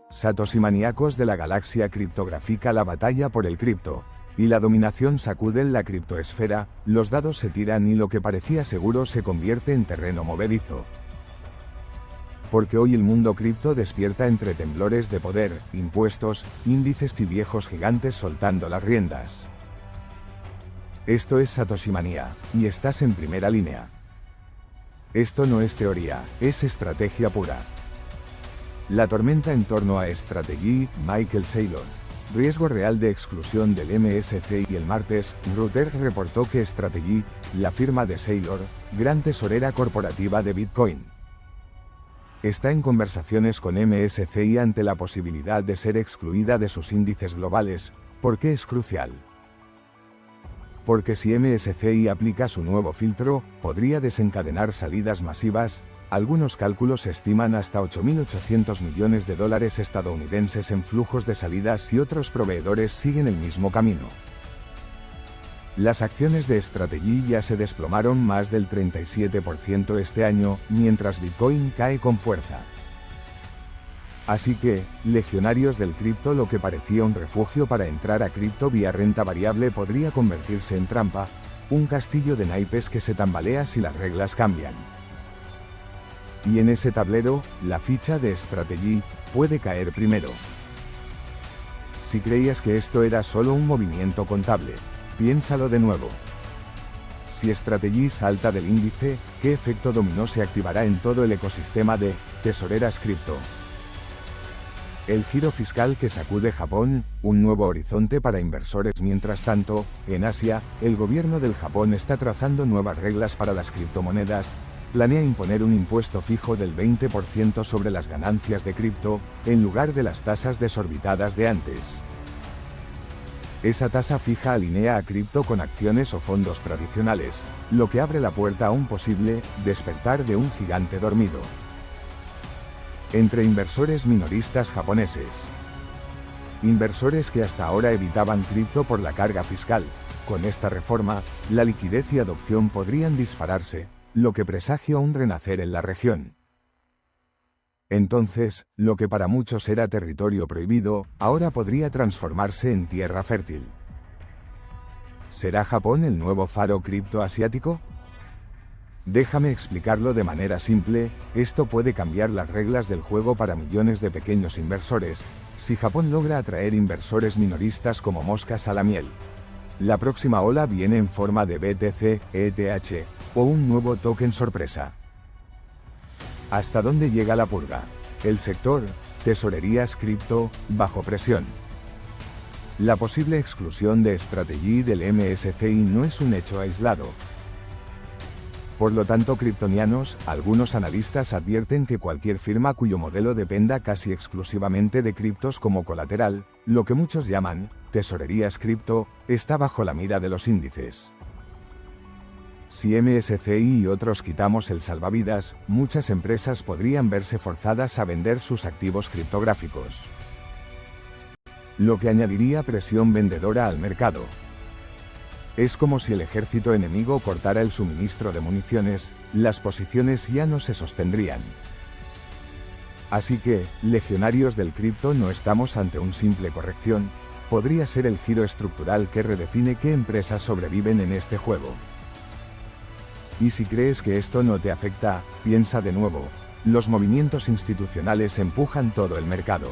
Satoshi maníacos de la galaxia criptográfica. La batalla por el cripto y la dominación sacuden la criptoesfera, los dados se tiran y lo que parecía seguro se convierte en terreno movedizo. Porque hoy el mundo cripto despierta entre temblores de poder, impuestos, índices y viejos gigantes soltando las riendas. Esto es Satoshi Manía, y estás en primera línea. Esto no es teoría, es estrategia pura. La tormenta en torno a Strategy, Michael Saylor. Riesgo real de exclusión del MSCI. El martes, Reuters reportó que Strategy, la firma de Saylor, gran tesorera corporativa de Bitcoin, está en conversaciones con MSCI ante la posibilidad de ser excluida de sus índices globales. ¿Por qué es crucial? Porque si MSCI aplica su nuevo filtro, podría desencadenar salidas masivas. Algunos cálculos estiman hasta 8.800 millones de dólares estadounidenses en flujos de salidas y otros proveedores siguen el mismo camino. Las acciones de Strategy ya se desplomaron más del 37% este año, mientras Bitcoin cae con fuerza. Así que, legionarios del cripto, lo que parecía un refugio para entrar a cripto vía renta variable podría convertirse en trampa, un castillo de naipes que se tambalea si las reglas cambian. Y en ese tablero, la ficha de Strategy puede caer primero. Si creías que esto era solo un movimiento contable, piénsalo de nuevo. Si Strategy salta del índice, ¿qué efecto dominó se activará en todo el ecosistema de tesoreras cripto? El giro fiscal que sacude Japón, un nuevo horizonte para inversores. Mientras tanto, en Asia, el gobierno del Japón está trazando nuevas reglas para las criptomonedas. Planea imponer un impuesto fijo del 20% sobre las ganancias de cripto, en lugar de las tasas desorbitadas de antes. Esa tasa fija alinea a cripto con acciones o fondos tradicionales, lo que abre la puerta a un posible despertar de un gigante dormido. Entre inversores minoristas japoneses. Inversores que hasta ahora evitaban cripto por la carga fiscal. Con esta reforma, la liquidez y adopción podrían dispararse, lo que presagia un renacer en la región. Entonces, lo que para muchos era territorio prohibido, ahora podría transformarse en tierra fértil. ¿Será Japón el nuevo faro cripto asiático? Déjame explicarlo de manera simple. Esto puede cambiar las reglas del juego para millones de pequeños inversores, si Japón logra atraer inversores minoristas como moscas a la miel. La próxima ola viene en forma de BTC, ETH, o un nuevo token sorpresa. ¿Hasta dónde llega la purga? El sector, tesorerías cripto, bajo presión. La posible exclusión de Strategy del MSCI no es un hecho aislado. Por lo tanto, criptonianos, algunos analistas advierten que cualquier firma cuyo modelo dependa casi exclusivamente de criptos como colateral, lo que muchos llaman tesorerías cripto, está bajo la mira de los índices. Si MSCI y otros quitamos el salvavidas, muchas empresas podrían verse forzadas a vender sus activos criptográficos, lo que añadiría presión vendedora al mercado. Es como si el ejército enemigo cortara el suministro de municiones, las posiciones ya no se sostendrían. Así que, legionarios del cripto, no estamos ante una simple corrección, podría ser el giro estructural que redefine qué empresas sobreviven en este juego. Y si crees que esto no te afecta, piensa de nuevo, los movimientos institucionales empujan todo el mercado.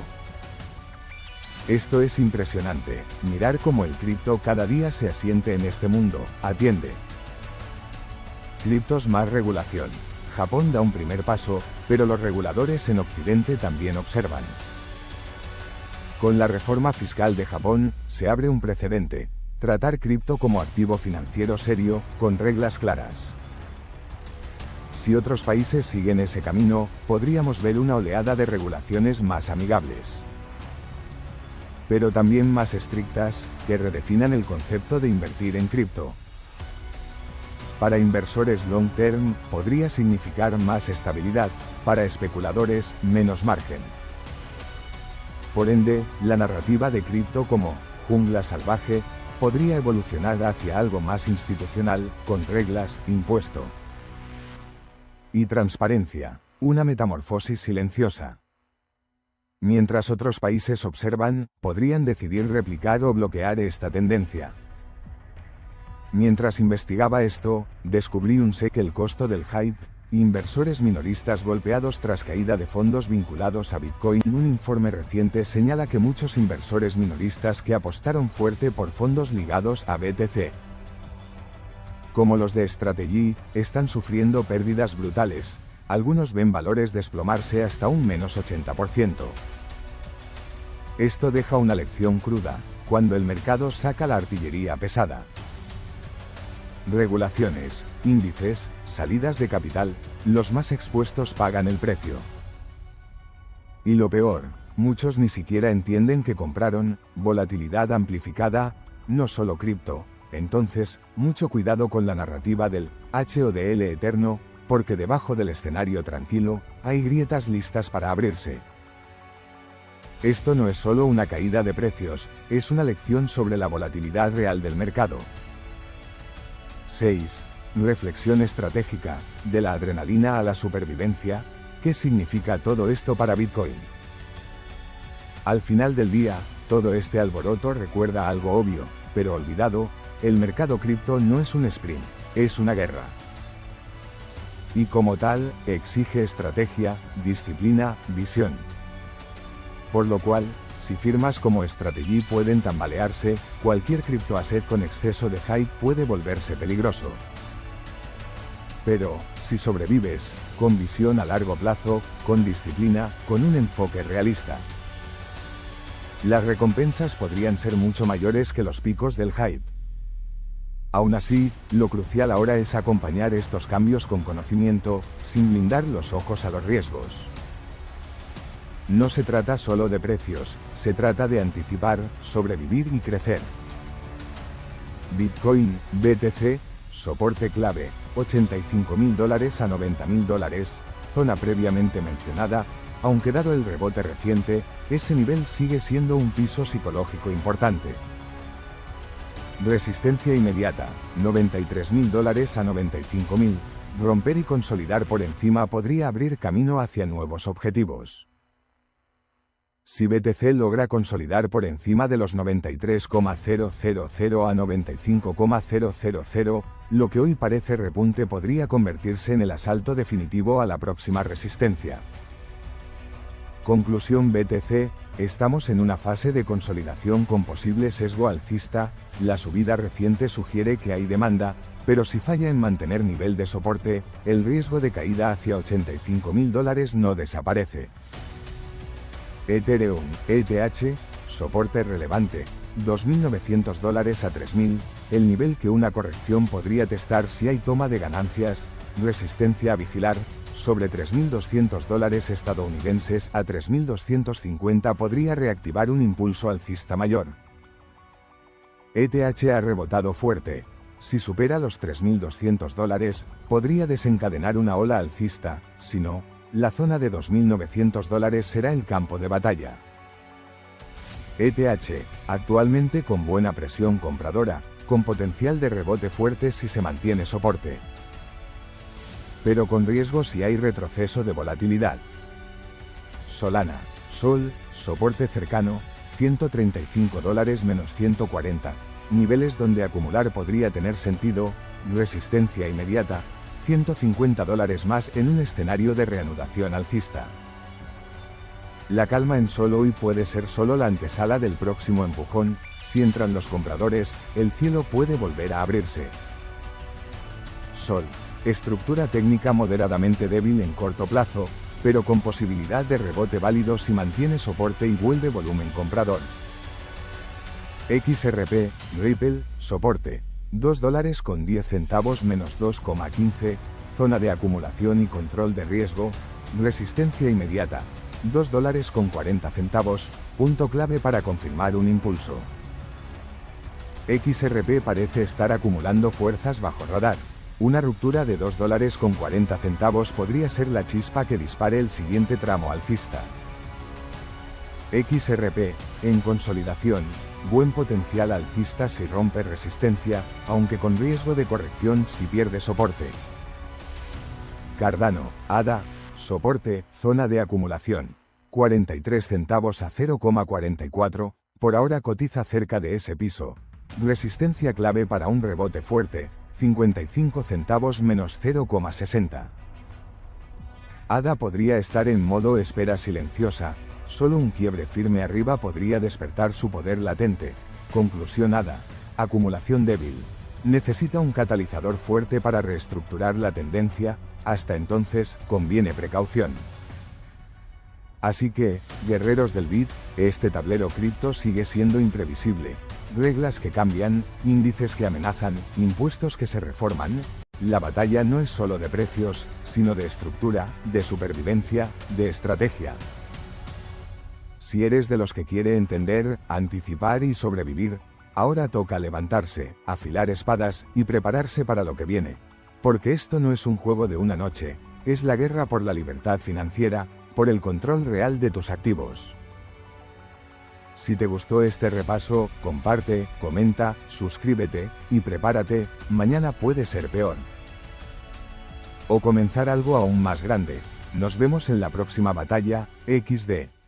Esto es impresionante, mirar cómo el cripto cada día se asiente en este mundo. Atiende. Criptos más regulación. Japón da un primer paso, pero los reguladores en Occidente también observan. Con la reforma fiscal de Japón, se abre un precedente: tratar cripto como activo financiero serio, con reglas claras. Si otros países siguen ese camino, podríamos ver una oleada de regulaciones más amigables, pero también más estrictas, que redefinan el concepto de invertir en cripto. Para inversores long term, podría significar más estabilidad, para especuladores, menos margen. Por ende, la narrativa de cripto como jungla salvaje podría evolucionar hacia algo más institucional, con reglas, impuesto y transparencia, una metamorfosis silenciosa. Mientras otros países observan, podrían decidir replicar o bloquear esta tendencia. Mientras investigaba esto, descubrí que el costo del hype, inversores minoristas golpeados tras caída de fondos vinculados a Bitcoin. Un informe reciente señala que muchos inversores minoristas que apostaron fuerte por fondos ligados a BTC, como los de Strategy, están sufriendo pérdidas brutales. Algunos ven valores desplomarse hasta un menos 80%. Esto deja una lección cruda, cuando el mercado saca la artillería pesada. Regulaciones, índices, salidas de capital, los más expuestos pagan el precio. Y lo peor, muchos ni siquiera entienden que compraron volatilidad amplificada, no solo cripto. Entonces, mucho cuidado con la narrativa del HODL eterno, porque debajo del escenario tranquilo, hay grietas listas para abrirse. Esto no es solo una caída de precios, es una lección sobre la volatilidad real del mercado. 6. Reflexión estratégica, de la adrenalina a la supervivencia. ¿Qué significa todo esto para Bitcoin? Al final del día, todo este alboroto recuerda algo obvio, pero olvidado: el mercado cripto no es un sprint, es una guerra. Y como tal, exige estrategia, disciplina, visión. Por lo cual, si firmas como Strategy pueden tambalearse, cualquier criptoasset con exceso de hype puede volverse peligroso. Pero, si sobrevives, con visión a largo plazo, con disciplina, con un enfoque realista, las recompensas podrían ser mucho mayores que los picos del hype. Aún así, lo crucial ahora es acompañar estos cambios con conocimiento, sin blindar los ojos a los riesgos. No se trata solo de precios, se trata de anticipar, sobrevivir y crecer. Bitcoin, BTC, soporte clave, $85.000 a $90.000, zona previamente mencionada, aunque dado el rebote reciente, ese nivel sigue siendo un piso psicológico importante. Resistencia inmediata, $93.000 a $95.000, romper y consolidar por encima podría abrir camino hacia nuevos objetivos. Si BTC logra consolidar por encima de los 93,000 a 95,000, lo que hoy parece repunte podría convertirse en el asalto definitivo a la próxima resistencia. Conclusión: BTC, estamos en una fase de consolidación con posible sesgo alcista. La subida reciente sugiere que hay demanda, pero si falla en mantener nivel de soporte, el riesgo de caída hacia $85.000 no desaparece. Ethereum, ETH, soporte relevante, $2.900 a $3.000, el nivel que una corrección podría testar si hay toma de ganancias. Resistencia a vigilar, sobre $3.200 estadounidenses a $3.250 podría reactivar un impulso alcista mayor. ETH ha rebotado fuerte. Si supera los $3.200, podría desencadenar una ola alcista, si no, la zona de $2.900 será el campo de batalla. ETH, actualmente con buena presión compradora, con potencial de rebote fuerte si se mantiene soporte, pero con riesgo si hay retroceso de volatilidad. Solana, Sol, soporte cercano, $135 menos 140, niveles donde acumular podría tener sentido. Resistencia inmediata, $150 más en un escenario de reanudación alcista. La calma en Sol hoy puede ser solo la antesala del próximo empujón. Si entran los compradores, el cielo puede volver a abrirse. Sol, estructura técnica moderadamente débil en corto plazo, pero con posibilidad de rebote válido si mantiene soporte y vuelve volumen comprador. XRP, Ripple, soporte, $2.10 menos 2,15, zona de acumulación y control de riesgo. Resistencia inmediata, $2.40, punto clave para confirmar un impulso. XRP parece estar acumulando fuerzas bajo radar. Una ruptura de $2.40 podría ser la chispa que dispare el siguiente tramo alcista. XRP, en consolidación, buen potencial alcista si rompe resistencia, aunque con riesgo de corrección si pierde soporte. Cardano, ADA, soporte, zona de acumulación. 43 centavos a 0,44, por ahora cotiza cerca de ese piso. Resistencia clave para un rebote fuerte, 55 centavos menos 0,60. ADA podría estar en modo espera silenciosa, solo un quiebre firme arriba podría despertar su poder latente. Conclusión: ADA, acumulación débil. Necesita un catalizador fuerte para reestructurar la tendencia, hasta entonces, conviene precaución. Así que, guerreros del Bit, este tablero cripto sigue siendo imprevisible. Reglas que cambian, índices que amenazan, impuestos que se reforman. La batalla no es solo de precios, sino de estructura, de supervivencia, de estrategia. Si eres de los que quiere entender, anticipar y sobrevivir, ahora toca levantarse, afilar espadas y prepararse para lo que viene. Porque esto no es un juego de una noche, es la guerra por la libertad financiera, por el control real de tus activos. Si te gustó este repaso, comparte, comenta, suscríbete, y prepárate, mañana puede ser peor. O comenzar algo aún más grande. Nos vemos en la próxima batalla, XD.